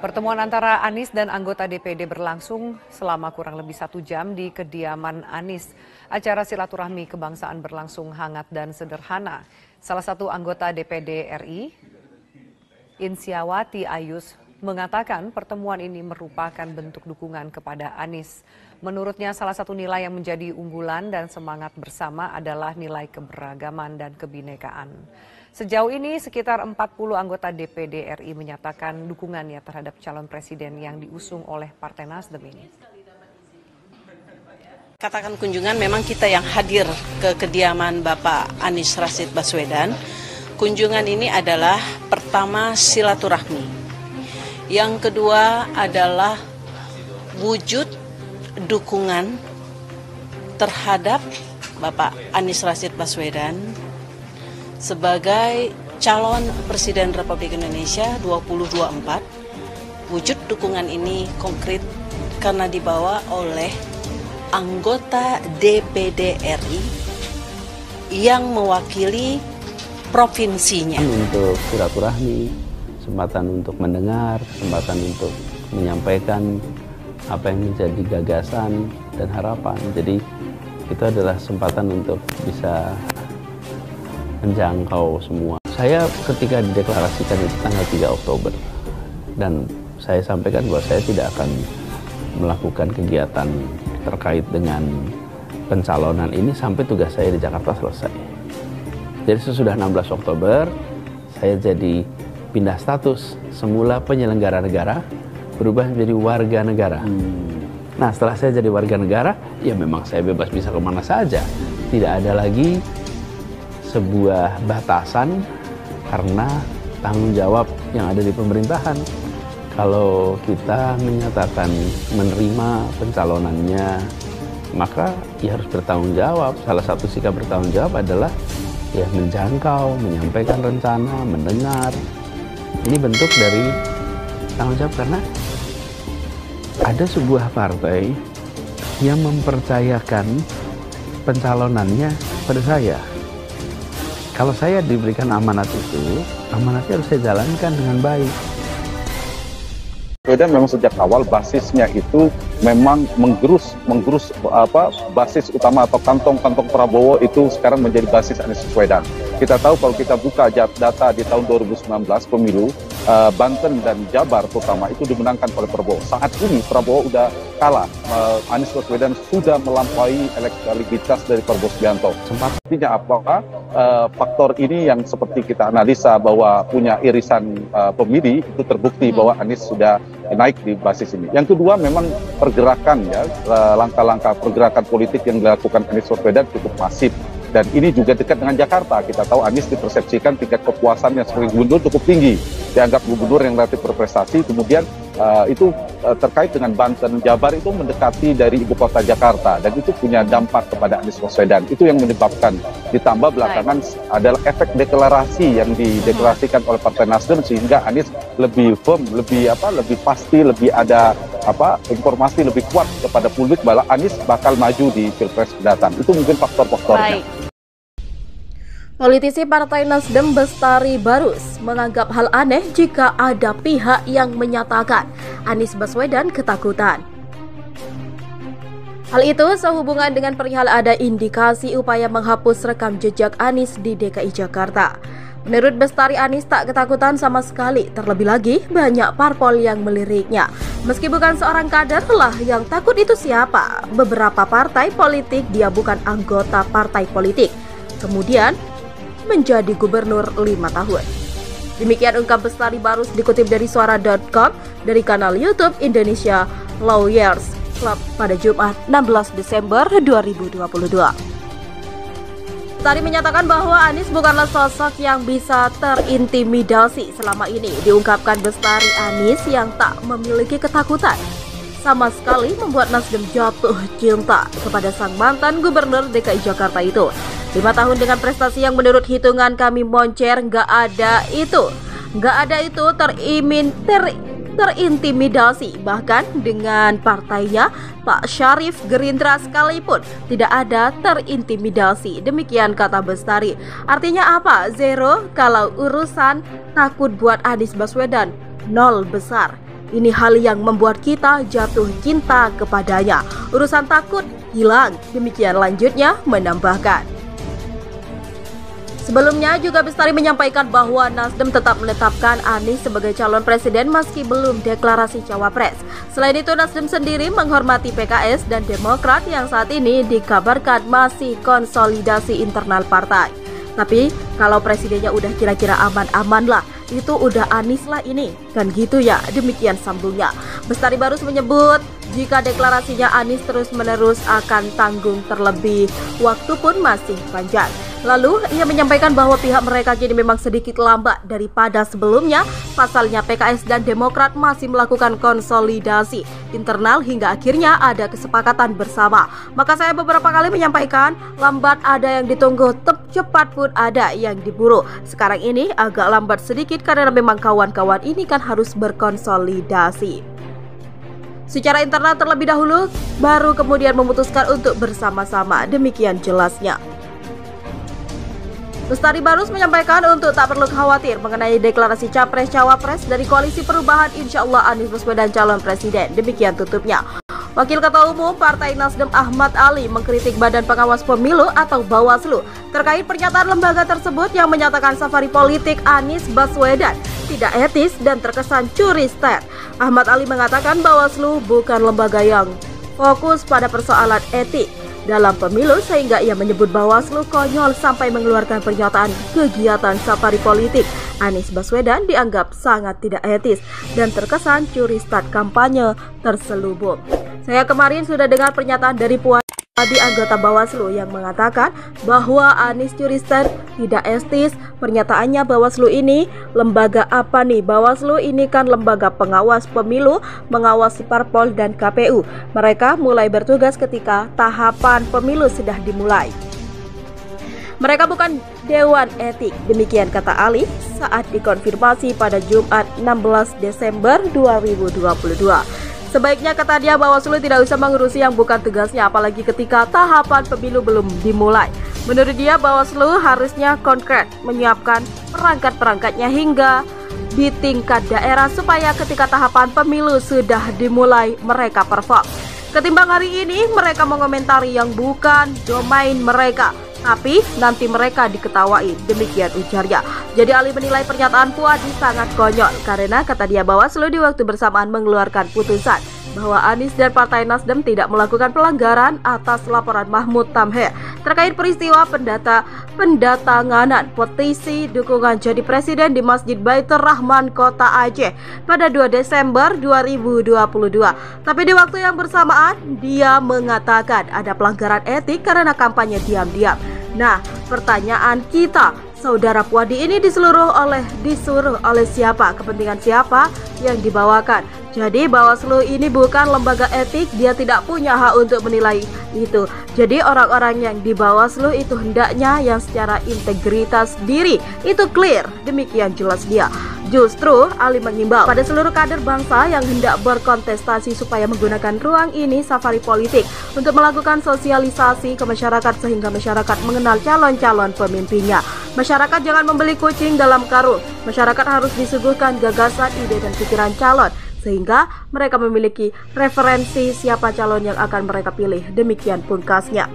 Pertemuan antara Anies dan anggota DPD berlangsung selama kurang lebih 1 jam di kediaman Anies. Acara silaturahmi kebangsaan berlangsung hangat dan sederhana. Salah satu anggota DPD RI, Insiawati Ayus, mengatakan pertemuan ini merupakan bentuk dukungan kepada Anies. Menurutnya salah satu nilai yang menjadi unggulan dan semangat bersama adalah nilai keberagaman dan kebinekaan. Sejauh ini sekitar 40 anggota DPD RI menyatakan dukungannya terhadap calon presiden yang diusung oleh Partai Nasdem ini. Katakan kunjungan, memang kita yang hadir ke kediaman Bapak Anies Rashid Baswedan. Kunjungan ini adalah pertama silaturahmi. Yang kedua adalah wujud dukungan terhadap Bapak Anies Rashid Baswedan sebagai calon Presiden Republik Indonesia 2024. Wujud dukungan ini konkret karena dibawa oleh anggota DPD RI yang mewakili provinsinya. Untuk silaturahmi, kesempatan untuk mendengar, kesempatan untuk menyampaikan apa yang menjadi gagasan dan harapan. Jadi itu adalah kesempatan untuk bisa menjangkau semua. Saya ketika dideklarasikan itu tanggal 3 Oktober dan saya sampaikan bahwa saya tidak akan melakukan kegiatan terkait dengan pencalonan ini sampai tugas saya di Jakarta selesai. Jadi sesudah 16 Oktober saya jadi pindah status, semula penyelenggara negara berubah menjadi warga negara. Nah, setelah saya jadi warga negara, ya memang saya bebas bisa kemana saja. Tidak ada lagi sebuah batasan karena tanggung jawab yang ada di pemerintahan. Kalau kita menyatakan menerima pencalonannya, maka ya harus bertanggung jawab. Salah satu sikap bertanggung jawab adalah ya menjangkau, menyampaikan rencana, mendengar. Ini bentuk dari tanggung jawab karena ada sebuah partai yang mempercayakan pencalonannya pada saya. Kalau saya diberikan amanat itu, amanatnya harus saya jalankan dengan baik. Dan memang sejak awal basisnya itu memang menggerus basis utama atau kantong-kantong Prabowo itu sekarang menjadi basis Anies Baswedan. Kita tahu kalau kita buka data di tahun 2019 pemilu, Banten dan Jabar terutama itu dimenangkan oleh Prabowo. Saat ini Prabowo udah kalah, Anies Baswedan sudah melampaui elektabilitas dari Prabowo Subianto. Artinya apa? Faktor ini yang seperti kita analisa bahwa punya irisan pemilih itu terbukti bahwa Anies sudah naik di basis ini. Yang kedua memang pergerakan ya, langkah-langkah pergerakan politik yang dilakukan Anies Baswedan cukup masif. Dan ini juga dekat dengan Jakarta. Kita tahu Anies dipersepsikan tingkat kepuasannya sebagai gubernur cukup tinggi. Dianggap gubernur yang relatif berprestasi. Kemudian itu terkait dengan Banten, Jabar itu mendekati dari ibu kota Jakarta. Dan itu punya dampak kepada Anies Baswedan. Itu yang menyebabkan. Ditambah belakangan adalah efek deklarasi yang dideklarasikan oleh Partai Nasdem. Sehingga Anies lebih firm, lebih pasti, lebih ada informasi lebih kuat kepada publik bahwa Anies bakal maju di Pilpres mendatang. Itu mungkin faktor-faktornya. Politisi Partai Nasdem Bestari Barus menganggap hal aneh jika ada pihak yang menyatakan Anies Baswedan ketakutan. Hal itu sehubungan dengan perihal ada indikasi upaya menghapus rekam jejak Anies di DKI Jakarta. Menurut Bestari, Anies tak ketakutan sama sekali, terlebih lagi banyak parpol yang meliriknya. Meski bukan seorang kader lah yang takut itu siapa? Beberapa partai politik dia bukan anggota partai politik. Kemudian menjadi gubernur 5 tahun. Demikian ungkap Bestari Barus dikutip dari suara.com dari kanal YouTube Indonesia Lawyers Club pada Jumat 16 Desember 2022. Bestari menyatakan bahwa Anies bukanlah sosok yang bisa terintimidasi. Selama ini diungkapkan Bestari, Anies yang tak memiliki ketakutan sama sekali membuat Nasdem jatuh cinta kepada sang mantan gubernur DKI Jakarta itu. 5 tahun dengan prestasi yang menurut hitungan kami moncer, nggak ada itu terintimidasi. Bahkan dengan partainya Pak Syarif Gerindra sekalipun tidak ada terintimidasi. Demikian kata Bestari. Artinya apa? Zero kalau urusan takut buat Anies Baswedan, nol besar. Ini hal yang membuat kita jatuh cinta kepadanya. Urusan takut hilang. Demikian lanjutnya menambahkan. Sebelumnya juga Bestari menyampaikan bahwa Nasdem tetap menetapkan Anies sebagai calon presiden meski belum deklarasi cawapres. Selain itu, Nasdem sendiri menghormati PKS dan Demokrat yang saat ini dikabarkan masih konsolidasi internal partai. Tapi kalau presidennya udah kira-kira aman-aman lah, itu udah Anies lah ini, kan gitu ya, demikian sambungnya. Bestari Barus menyebut jika deklarasinya Anies terus-menerus akan tanggung terlebih waktu pun masih panjang. Lalu ia menyampaikan bahwa pihak mereka kini memang sedikit lambat daripada sebelumnya. Pasalnya PKS dan Demokrat masih melakukan konsolidasi internal hingga akhirnya ada kesepakatan bersama. Maka saya beberapa kali menyampaikan lambat ada yang ditunggu, cepat pun ada yang diburu. Sekarang ini agak lambat sedikit karena memang kawan-kawan ini kan harus berkonsolidasi secara internal terlebih dahulu, baru kemudian memutuskan untuk bersama-sama. Demikian jelasnya. Bestari Barus menyampaikan untuk tak perlu khawatir mengenai deklarasi Capres-Cawapres dari Koalisi Perubahan, insya Allah Anies Baswedan calon presiden. Demikian tutupnya. Wakil Ketua Umum Partai Nasdem Ahmad Ali mengkritik Badan Pengawas Pemilu atau Bawaslu terkait pernyataan lembaga tersebut yang menyatakan safari politik Anies Baswedan tidak etis dan terkesan curi stat. Ahmad Ali mengatakan Bawaslu bukan lembaga yang fokus pada persoalan etik dalam pemilu sehingga ia menyebut Bawaslu konyol sampai mengeluarkan pernyataan kegiatan safari politik Anies Baswedan dianggap sangat tidak etis dan terkesan curi stat kampanye terselubung. Saya kemarin sudah dengar pernyataan dari Puan di anggota Bawaslu yang mengatakan bahwa Anies curi stat tidak etis. Pernyataannya Bawaslu ini lembaga apa nih? Bawaslu ini kan lembaga pengawas pemilu, mengawasi parpol dan KPU. Mereka mulai bertugas ketika tahapan pemilu sudah dimulai. Mereka bukan Dewan Etik, demikian kata Ali saat dikonfirmasi pada Jumat 16 Desember 2022. Sebaiknya kata dia Bawaslu tidak usah mengurusi yang bukan tugasnya apalagi ketika tahapan pemilu belum dimulai. Menurut dia Bawaslu harusnya konkret menyiapkan perangkat-perangkatnya hingga di tingkat daerah supaya ketika tahapan pemilu sudah dimulai mereka perform. Ketimbang hari ini mereka mengomentari yang bukan domain mereka, tapi nanti mereka diketawain, demikian ujarnya. Jadi Ali menilai pernyataan Puadi sangat konyol karena kata dia Bawaslu di waktu bersamaan mengeluarkan putusan bahwa Anies dan Partai Nasdem tidak melakukan pelanggaran atas laporan Mahmud Tamher terkait peristiwa pendatanganan petisi dukungan jadi presiden di Masjid Baitur Rahman Kota Aceh pada 2 Desember 2022. Tapi di waktu yang bersamaan dia mengatakan ada pelanggaran etik karena kampanye diam-diam. Nah, pertanyaan kita, Saudara Puadi ini disuruh oleh siapa? Kepentingan siapa yang dibawakan? Jadi Bawaslu ini bukan lembaga etik, dia tidak punya hak untuk menilai itu. Jadi orang-orang yang di Bawaslu itu hendaknya yang secara integritas diri, itu clear, demikian jelas dia. Justru Ali mengimbau pada seluruh kader bangsa yang hendak berkontestasi supaya menggunakan ruang ini safari politik untuk melakukan sosialisasi ke masyarakat sehingga masyarakat mengenal calon-calon pemimpinnya. Masyarakat jangan membeli kucing dalam karung. Masyarakat harus disuguhkan gagasan, ide dan pikiran calon sehingga mereka memiliki referensi siapa calon yang akan mereka pilih. Demikian pungkasnya.